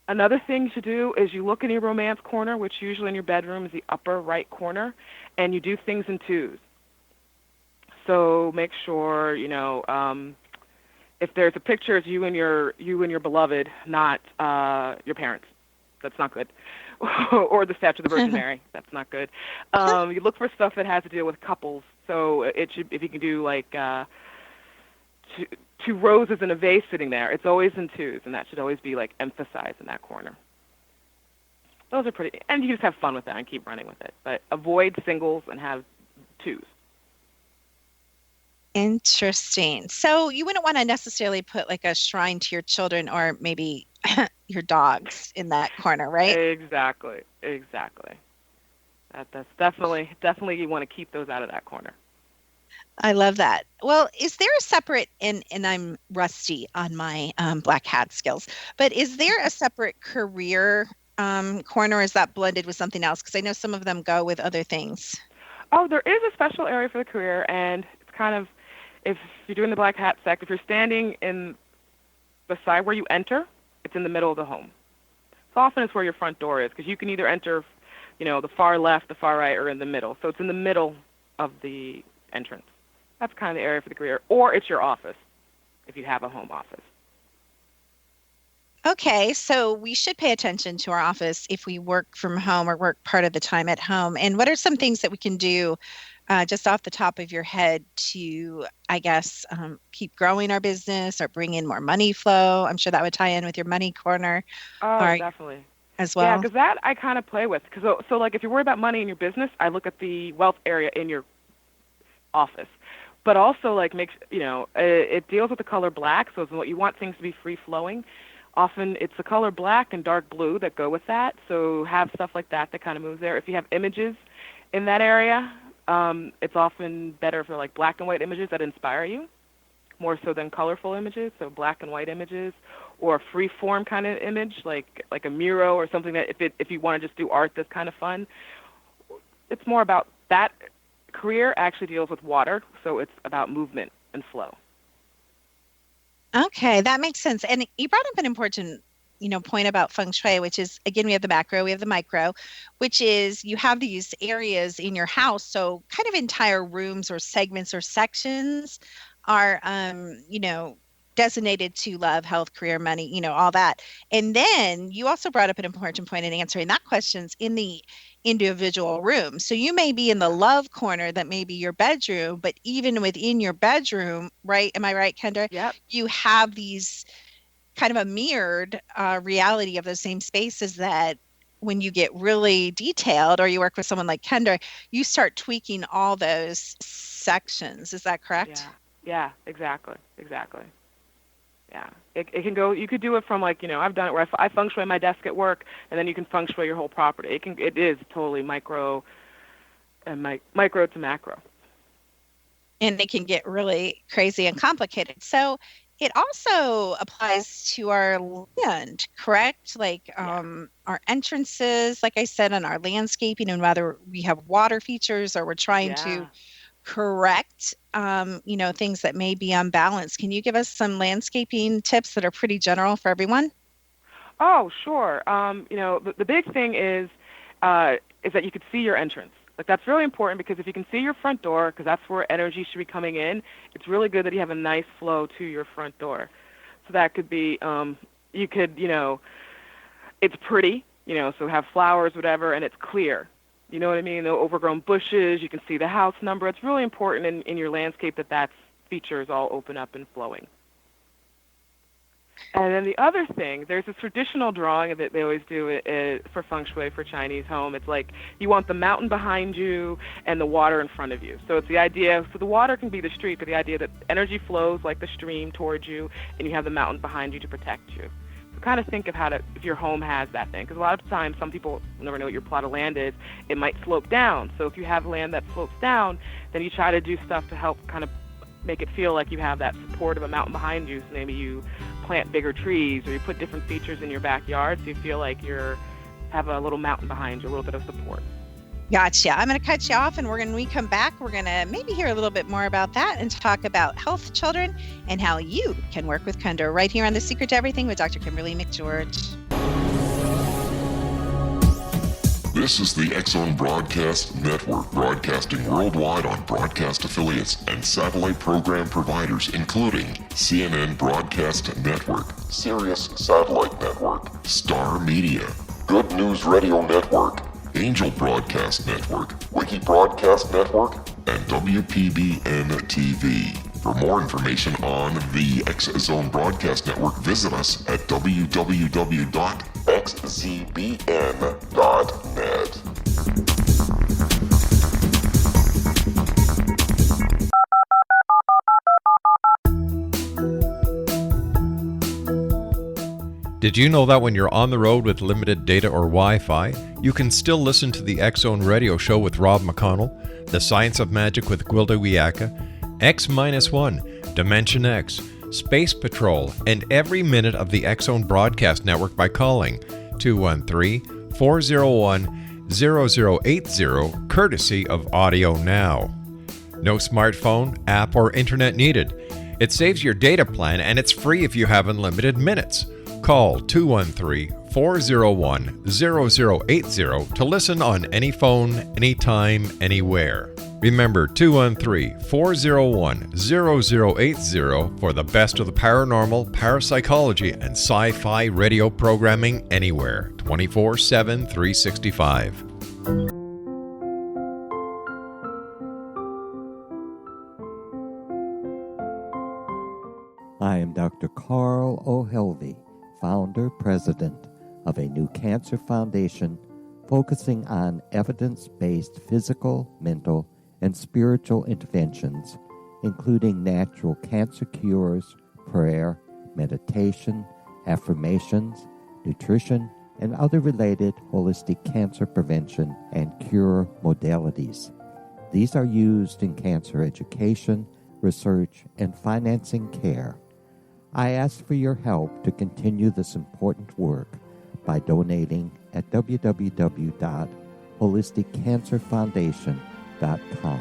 Another thing to do is you look in your romance corner, which usually in your bedroom is the upper right corner, and you do things in twos. So make sure, if there's a picture of you and your beloved, not your parents. That's not good. Or the Statue of the Virgin Mary. That's not good. You look for stuff that has to deal with couples. So it should, if you can do like two roses in a vase sitting there, it's always in twos, and that should always be like emphasized in that corner. Those are pretty, and you just have fun with that and keep running with it. But avoid singles and have twos.
Interesting. So you wouldn't want to necessarily put like a shrine to your children, or maybe your dogs in that corner, right?
Exactly. That's definitely you want to keep those out of that corner.
I love that. Well, is there a separate, and I'm rusty on my black hat skills, but is there a separate career corner, or is that blended with something else? Because I know some of them go with other things.
Oh, there is a special area for the career, and it's kind of, if you're doing the black hat sect, if you're standing in the side where you enter, it's in the middle of the home. So often it's where your front door is, because you can either enter, the far left, the far right, or in the middle. So it's in the middle of the entrance. That's kind of the area for the career. Or it's your office, if you have a home office.
Okay, so we should pay attention to our office if we work from home or work part of the time at home. And what are some things that we can do just off the top of your head to, I guess, keep growing our business or bring in more money flow? I'm sure that would tie in with your money corner.
Oh, definitely.
As well.
Yeah, because that I kind of play with. So like if you're worried about money in your business, I look at the wealth area in your office. But also like it deals with the color black, so what you want things to be free flowing. Often it's the color black and dark blue that go with that, so have stuff like that kind of moves there. If you have images in that area, it's often better for like black and white images that inspire you, more so than colorful images, so black and white images, or a free form kind of image, like a mural or something that if you want to just do art that's kind of fun. It's more about that. Career actually deals with water, so it's about movement and flow.
Okay, that makes sense. And you brought up an important, point about feng shui, which is, again, we have the macro, we have the micro, which is you have these areas in your house. So kind of entire rooms or segments or sections are, designated to love, health, career, money, all that. And then you also brought up an important point in answering that question's in the individual room. So you may be in the love corner that may be your bedroom, but even within your bedroom, right? Am I right, Kendra?
Yep.
You have these kind of a mirrored reality of those same spaces that when you get really detailed or you work with someone like Kendra, you start tweaking all those sections. Is that correct?
Yeah, exactly. Yeah, it can go. You could do it from I've done it where I feng shui my desk at work, and then you can feng shui your whole property. It is totally micro and micro to macro.
And it can get really crazy and complicated. So it also applies to our land, correct? Like our entrances, like I said, on our landscaping, and whether we have water features or we're trying to correct, things that may be unbalanced. Can you give us some landscaping tips that are pretty general for everyone?
Oh, sure. The big thing is that you could see your entrance. Like that's really important because if you can see your front door, because that's where energy should be coming in, it's really good that you have a nice flow to your front door. So that could be, you could, it's pretty, so have flowers, whatever, and it's clear. You know what I mean? No overgrown bushes. You can see the house number. It's really important in your landscape that features all open up and flowing. And then the other thing, there's a traditional drawing that they always do for feng shui for Chinese home. It's like you want the mountain behind you and the water in front of you. So it's the idea, so the water can be the street, but the idea that energy flows like the stream towards you and you have the mountain behind you to protect you. Kind of think of if your home has that thing, because a lot of times some people never know what your plot of land is. It might slope down. So if you have land that slopes down, then you try to do stuff to help kind of make it feel like you have that support of a mountain behind you. So maybe you plant bigger trees or you put different features in your backyard so you feel like have a little mountain behind you, a little bit of support.
Gotcha. I'm going to cut you off, and when we come back, we're going to maybe hear a little bit more about that and talk about health children and how you can work with Kendra right here on The Secret to Everything with Dr. Kimberly McGeorge.
This is the X-Zone Broadcast Network, broadcasting worldwide on broadcast affiliates and satellite program providers, including CNN Broadcast Network, Sirius Satellite Network, Star Media, Good News Radio Network, Angel Broadcast Network, Wiki Broadcast Network, and WPBN TV. For more information on the X-Zone Broadcast Network, visit us at www.xzbn.net.
Did you know that when you're on the road with limited data or Wi-Fi, you can still listen to the X-Zone Radio Show with Rob McConnell, The Science of Magic with Gwilda Wiyaka, X-1, Dimension X, Space Patrol, and every minute of the X-Zone Broadcast Network by calling 213-401-0080, courtesy of Audio Now. No smartphone, app, or internet needed. It saves your data plan and it's free if you have unlimited minutes. Call 213-401-0080 to listen on any phone, anytime, anywhere. Remember 213-401-0080 for the best of the paranormal, parapsychology, and sci-fi radio programming anywhere, 24/7, 365.
I am Dr. Carl O'Helvey, founder, president of a new cancer foundation focusing on evidence-based physical, mental, and spiritual interventions, including natural cancer cures, prayer, meditation, affirmations, nutrition, and other related holistic cancer prevention and cure modalities. These are used in cancer education, research, and financing care. I ask for your help to continue this important work by donating at www.holisticcancerfoundation.com.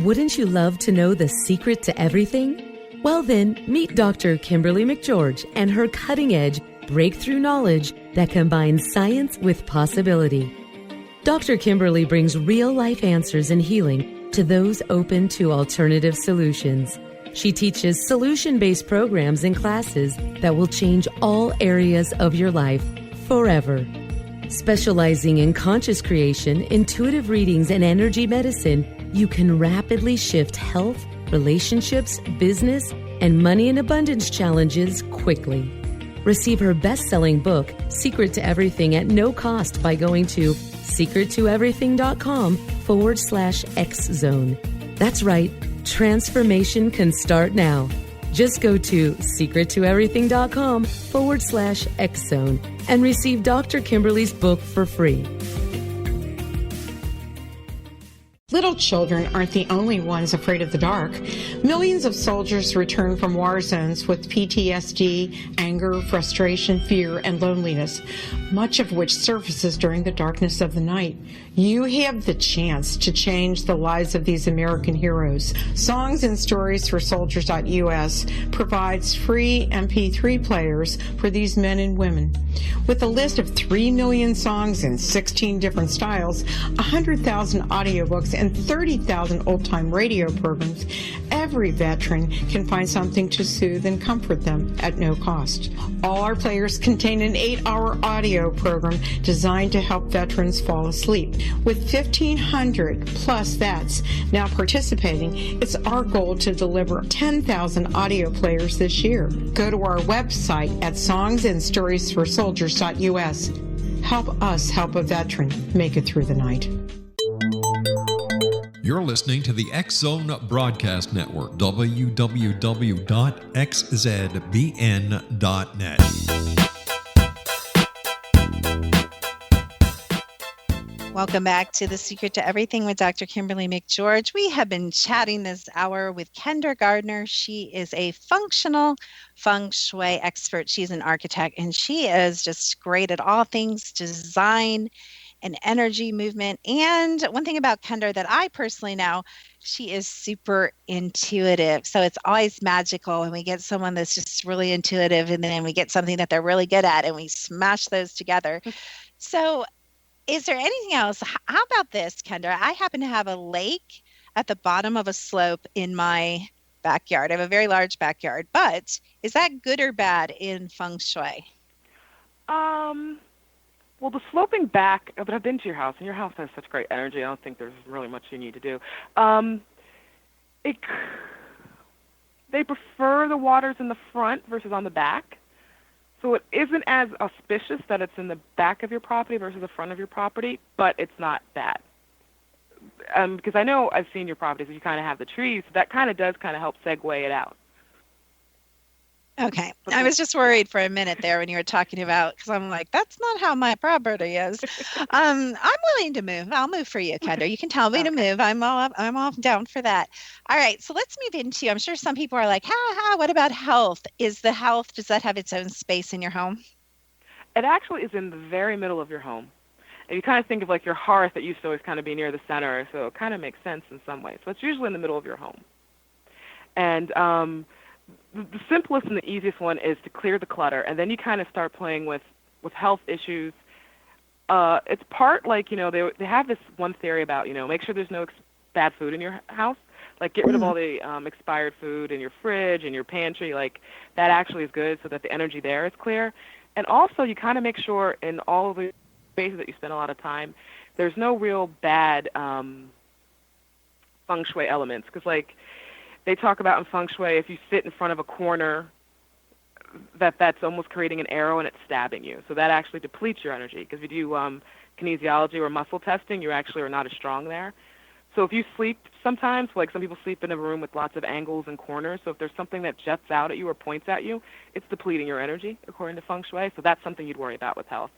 Wouldn't you love to know the secret to everything? Well then, meet Dr. Kimberly McGeorge and her cutting-edge breakthrough knowledge that combines science with possibility. Dr. Kimberly brings real-life answers and healing to those open to alternative solutions. She teaches solution-based programs and classes that will change all areas of your life forever. Specializing in conscious creation, intuitive readings, and energy medicine, you can rapidly shift health, relationships, business, and money and abundance challenges quickly. Receive her best-selling book, Secret to Everything, at no cost by going to secrettoeverything.com/X-Zone. That's right, transformation can start now. Just go to secrettoeverything.com/X-Zone and receive Dr. Kimberly's book for free.
Little children aren't the only ones afraid of the dark. Millions of soldiers return from war zones with PTSD, anger, frustration, fear, and loneliness, much of which surfaces during the darkness of the night. You have the chance to change the lives of these American heroes. Songs and Stories for Soldiers.us provides free MP3 players for these men and women. With a list of 3 million songs in 16 different styles, 100,000 audiobooks, and 30,000 old-time radio programs, every veteran can find something to soothe and comfort them at no cost. All our players contain an 8-hour audio program designed to help veterans fall asleep. With 1,500 plus vets now participating, it's our goal to deliver 10,000 audio players this year. Go to our website at songsandstoriesforsoldiers.us. Help us help a veteran make it through the night.
You're listening to the X-Zone Broadcast Network, www.xzbn.net.
Welcome back to The Secret to Everything with Dr. Kimberly McGeorge. We have been chatting this hour with Kendra Gardner. She is a functional feng shui expert. She's an architect, and she is just great at all things design and energy movement. And one thing about Kendra that I personally know, she is super intuitive. So it's always magical when we get someone that's just really intuitive, and then we get something that they're really good at, and we smash those together. So is there anything else? How about this, Kendra? I happen to have a lake at the bottom of a slope in my backyard. I have a very large backyard, but is that good or bad in feng shui?
Well, the sloping back, but I've been to your house, and your house has such great energy. I don't think there's really much you need to do. They prefer the waters in the front versus on the back. So it isn't as auspicious that it's in the back of your property versus the front of your property, but it's not bad. Because I know I've seen your properties, you kind of have the trees. So that kind of does kind of help segue it out.
Okay.
But
I was just worried for a minute there when you were talking about, because I'm like, that's not how my property is. I'm willing to move. I'll move for you, Kendra. You can tell me to
okay.
move. I'm all down for that. All right. So let's move into, I'm sure some people are like, what about health? Does that have its own space in your home?
It actually is in the very middle of your home. And you kind of think of like your hearth that used to always kind of be near the center, so it kind of makes sense in some ways. So it's usually in the middle of your home. And the simplest and the easiest one is to clear the clutter, and then you kind of start playing with health issues. It's part like, they have this one theory about, make sure there's no bad food in your house. Like, get rid of all the expired food in your fridge and your pantry. Like, that actually is good so that the energy there is clear. And also, you kind of make sure in all of the spaces that you spend a lot of time, there's no real bad feng shui elements. Because, like, they talk about in feng shui, if you sit in front of a corner, that's almost creating an arrow and it's stabbing you. So that actually depletes your energy. Because if you do kinesiology or muscle testing, you actually are not as strong there. So if you sleep sometimes, like some people sleep in a room with lots of angles and corners, so if there's something that juts out at you or points at you, it's depleting your energy, according to feng shui. So that's something you'd worry about with health.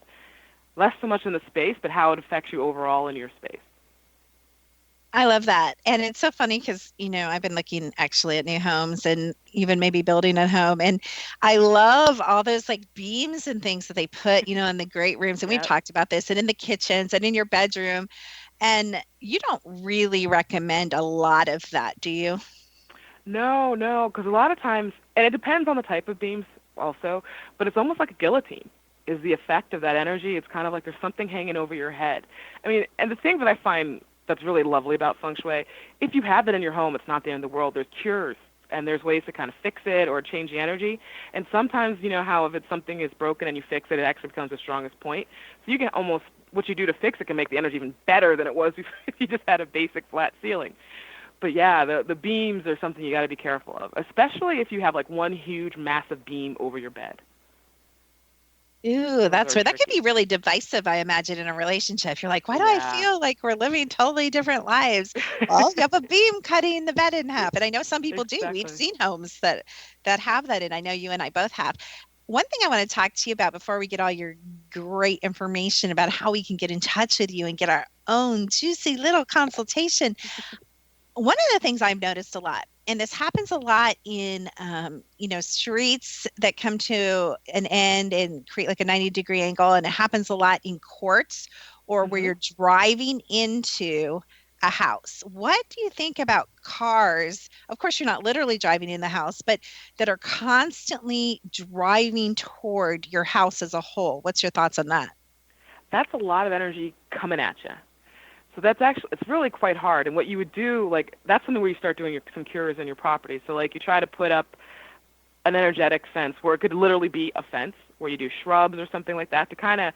Less so much in the space, but how it affects you overall in your space.
I love that. And it's so funny because, I've been looking actually at new homes and even maybe building at home. And I love all those like beams and things that they put, in the great rooms. And we've
Yep.
talked about this and in the kitchens and in your bedroom. And you don't really recommend a lot of that, do you?
No, because a lot of times, and it depends on the type of beams also, but it's almost like a guillotine is the effect of that energy. It's kind of like there's something hanging over your head. I mean, and the thing that I find that's really lovely about feng shui, if you have that in your home, it's not the end of the world. There's cures, and there's ways to kind of fix it or change the energy. And sometimes, how if it's something is broken and you fix it, it actually becomes the strongest point. So you can almost, what you do to fix it can make the energy even better than it was if you just had a basic flat ceiling. But yeah, the beams are something you got to be careful of, especially if you have like one huge massive beam over your bed.
Ooh, that's
Those are
right. That could be
tricky.
really divisive, I imagine, in a relationship. You're like, why do I
Yeah.
feel like we're living totally different lives? Well, you have a beam cutting the bed in half. And I know some people do. We've
Exactly.
seen homes that have that, and I know you and I both have. One thing I want to talk to you about before we get all your great information about how we can get in touch with you and get our own juicy little consultation. One of the things I've noticed a lot, and this happens a lot in, streets that come to an end and create like a 90-degree angle, and it happens a lot in courts or where
Mhm.
you're driving into a house. What do you think about cars? Of course, you're not literally driving in the house, but that are constantly driving toward your house as a whole. What's your thoughts on that?
That's a lot of energy coming at you. So that's actually, it's really quite hard. And what you would do, like, that's something where you start doing some cures in your property. So, like, you try to put up an energetic fence where it could literally be a fence, where you do shrubs or something like that to kind of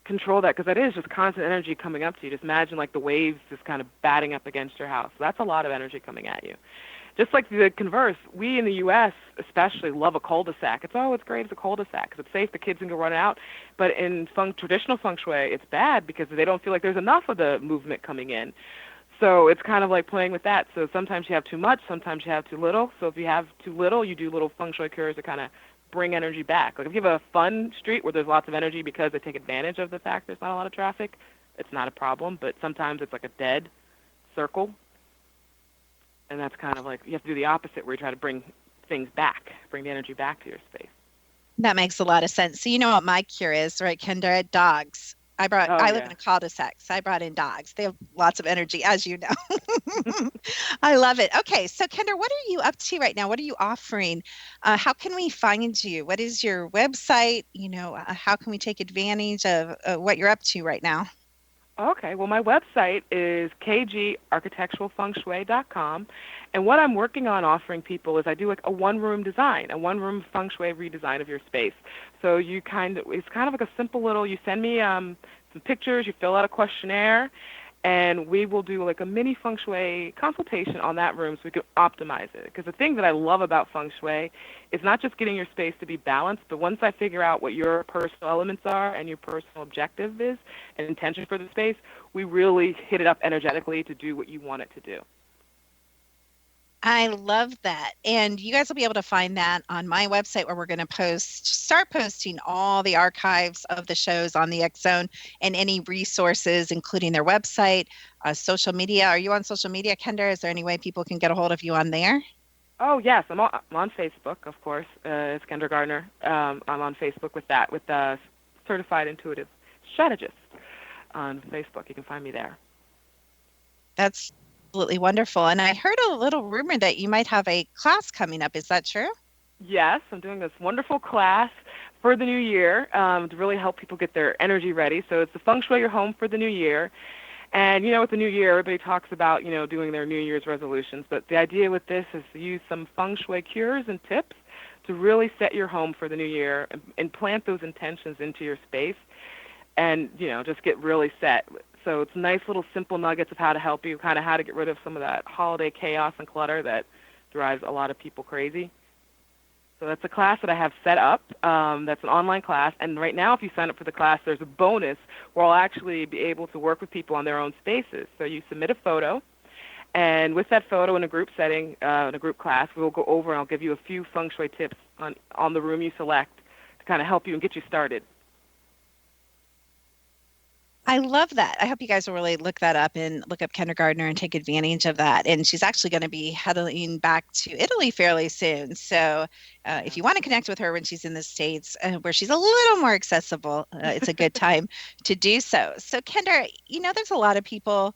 control that, because that is just constant energy coming up to you. Just imagine, like, the waves just kind of batting up against your house. So that's a lot of energy coming at you. Just like the converse, we in the U.S. especially love a cul-de-sac. It's great as a cul-de-sac because it's safe, the kids can go run out. But in traditional feng shui, it's bad because they don't feel like there's enough of the movement coming in. So it's kind of like playing with that. So sometimes you have too much, sometimes you have too little. So if you have too little, you do little feng shui cures to kind of bring energy back. Like if you have a fun street where there's lots of energy because they take advantage of the fact there's not a lot of traffic, it's not a problem. But sometimes it's like a dead circle. And that's kind of like, you have to do the opposite where you try to bring things back, bring the energy back to your space.
That makes a lot of sense. So you know what my cure is, right, Kendra? Dogs.
Oh,
I live in
yeah.
a cul-de-sac, so I brought in dogs. They have lots of energy, as you know. I love it. Okay, so Kendra, what are you up to right now? What are you offering? How can we find you? What is your website? How can we take advantage of what you're up to right now?
Okay, well, my website is kgarchitecturalfengshui.com, and what I'm working on offering people is I do like a one-room design, a one-room feng shui redesign of your space. So it's kind of like a simple little, you send me some pictures, you fill out a questionnaire, and we will do like a mini feng shui consultation on that room so we can optimize it. Because the thing that I love about feng shui is not just getting your space to be balanced, but once I figure out what your personal elements are and your personal objective is and intention for the space, we really hit it up energetically to do what you want it to do.
I love that. And you guys will be able to find that on my website where we're going to start posting all the archives of the shows on the X Zone and any resources, including their website, social media. Are you on social media, Kendra? Is there any way people can get a hold of you on there?
Oh, yes, I'm on Facebook, of course. It's Kendra Gardner. I'm on Facebook with Certified Intuitive Strategist on Facebook. You can find me there.
That's absolutely wonderful. And I heard a little rumor that you might have a class coming up. Is that true?
Yes, I'm doing this wonderful class for the new year to really help people get their energy ready. So it's the Feng Shui Your Home for the new year. And, with the new year, everybody talks about, doing their New Year's resolutions. But the idea with this is to use some Feng Shui cures and tips to really set your home for the new year and plant those intentions into your space and, just get really set. So it's nice little simple nuggets of how to help you, kind of how to get rid of some of that holiday chaos and clutter that drives a lot of people crazy. So that's a class that I have set up. That's an online class. And right now, if you sign up for the class, there's a bonus where I'll actually be able to work with people on their own spaces. So you submit a photo. And with that photo in a group setting, in a group class, we'll go over and I'll give you a few feng shui tips on the room you select to kind of help you and get you started.
I love that. I hope you guys will really look that up and look up Kendra Gardner and take advantage of that. And she's actually going to be heading back to Italy fairly soon. So if you want to connect with her when she's in the States, where she's a little more accessible, it's a good time to do so. So Kendra, there's a lot of people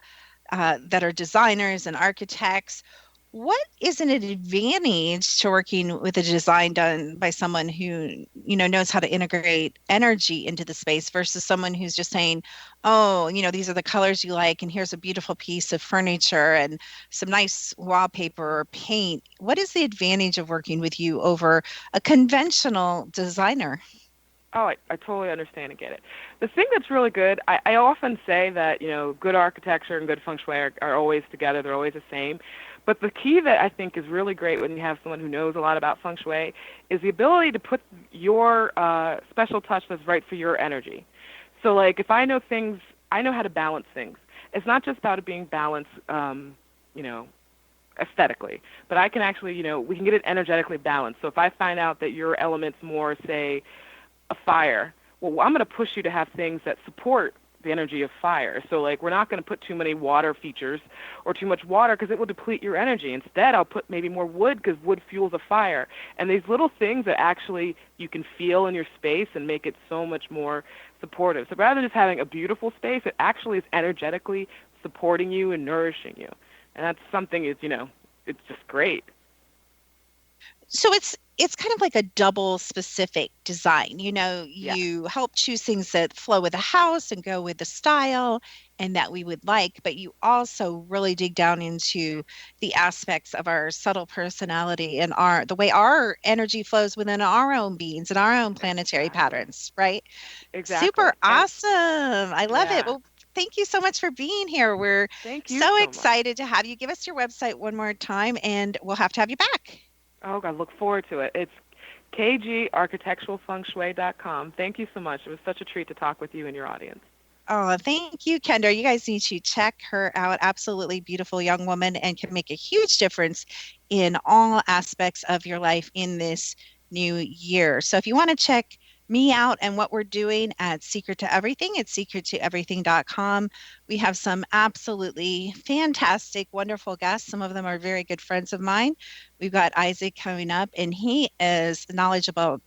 that are designers and architects. What is an advantage to working with a design done by someone who, knows how to integrate energy into the space versus someone who's just saying, oh, these are the colors you like, and here's a beautiful piece of furniture and some nice wallpaper or paint. What is the advantage of working with you over a conventional designer?
Oh, I totally understand and get it. The thing that's really good, I often say that, good architecture and good feng shui are always together. They're always the same. But the key that I think is really great when you have someone who knows a lot about feng shui is the ability to put your special touch that's right for your energy. So, like, if I know things, I know how to balance things. It's not just about it being balanced, aesthetically, but I can actually, we can get it energetically balanced. So if I find out that your element's more, say, a fire, well, I'm going to push you to have things that support the energy of fire. So, like, we're not going to put too many water features or too much water because it will deplete your energy. Instead, I'll put maybe more wood because wood fuels a fire. And these little things that actually you can feel in your space and make it so much more supportive. So rather than just having a beautiful space, it actually is energetically supporting you and nourishing you. And that's something is, it's just great.
So it's kind of like a double specific design. You help choose things that flow with the house and go with the style and that we would like, but you also really dig down into the aspects of our subtle personality and the way our energy flows within our own beings and our own planetary patterns, right?
Exactly.
Super awesome. I love it. Well, thank you so much for being here. We're so excited to have you. Give us your website one more time and we'll have to have you back.
Oh, I look forward to it. It's kgarchitecturalfengshui.com. Thank you so much. It was such a treat to talk with you and your audience.
Oh, thank you, Kendra. You guys need to check her out. Absolutely beautiful young woman and can make a huge difference in all aspects of your life in this new year. So if you want to check me out and what we're doing at Secret to Everything, it's secrettoeverything.com. We have some absolutely fantastic, wonderful guests. Some of them are very good friends of mine. We've got Isaac coming up, and he is knowledgeable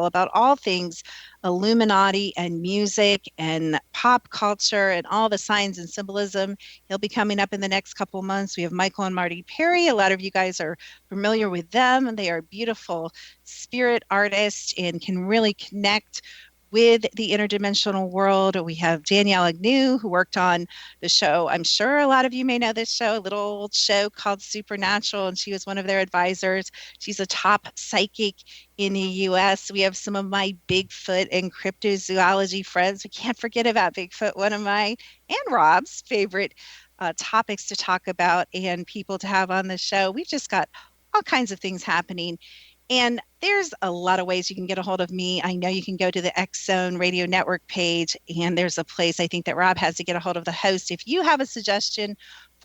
about all things Illuminati and music and pop culture and all the signs and symbolism. He'll be coming up in the next couple of months. We have Michael and Marty Perry. A lot of you guys are familiar with them, and they are beautiful spirit artists and can really connect with the interdimensional world. We have Danielle Agnew, who worked on the show. I'm sure a lot of you may know this show, a little old show called Supernatural, and she was one of their advisors. She's a top psychic in the U.S. We have some of my Bigfoot and cryptozoology friends. We can't forget about Bigfoot, one of my and Rob's favorite topics to talk about and people to have on the show. We've just got all kinds of things happening. And there's a lot of ways you can get a hold of me. I know you can go to the X Zone Radio Network page, and there's a place I think that Rob has to get a hold of the host. If you have a suggestion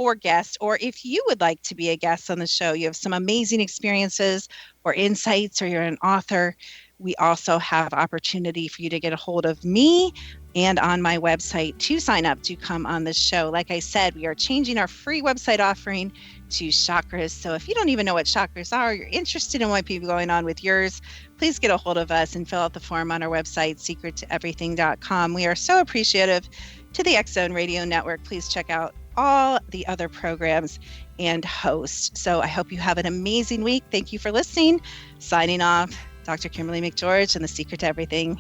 for guests, or if you would like to be a guest on the show, you have some amazing experiences or insights, or you're an author, we also have opportunity for you to get a hold of me and on my website to sign up to come on the show. Like I said, we are changing our free website offering to chakras. So if you don't even know what chakras are, you're interested in what people going on with yours, please get a hold of us and fill out the form on our website, secrettoeverything.com. We are so appreciative to the X Zone Radio Network. Please check out all the other programs and hosts. So I hope you have an amazing week. Thank you for listening. Signing off, Dr. Kimberly McGeorge and The Secret to Everything.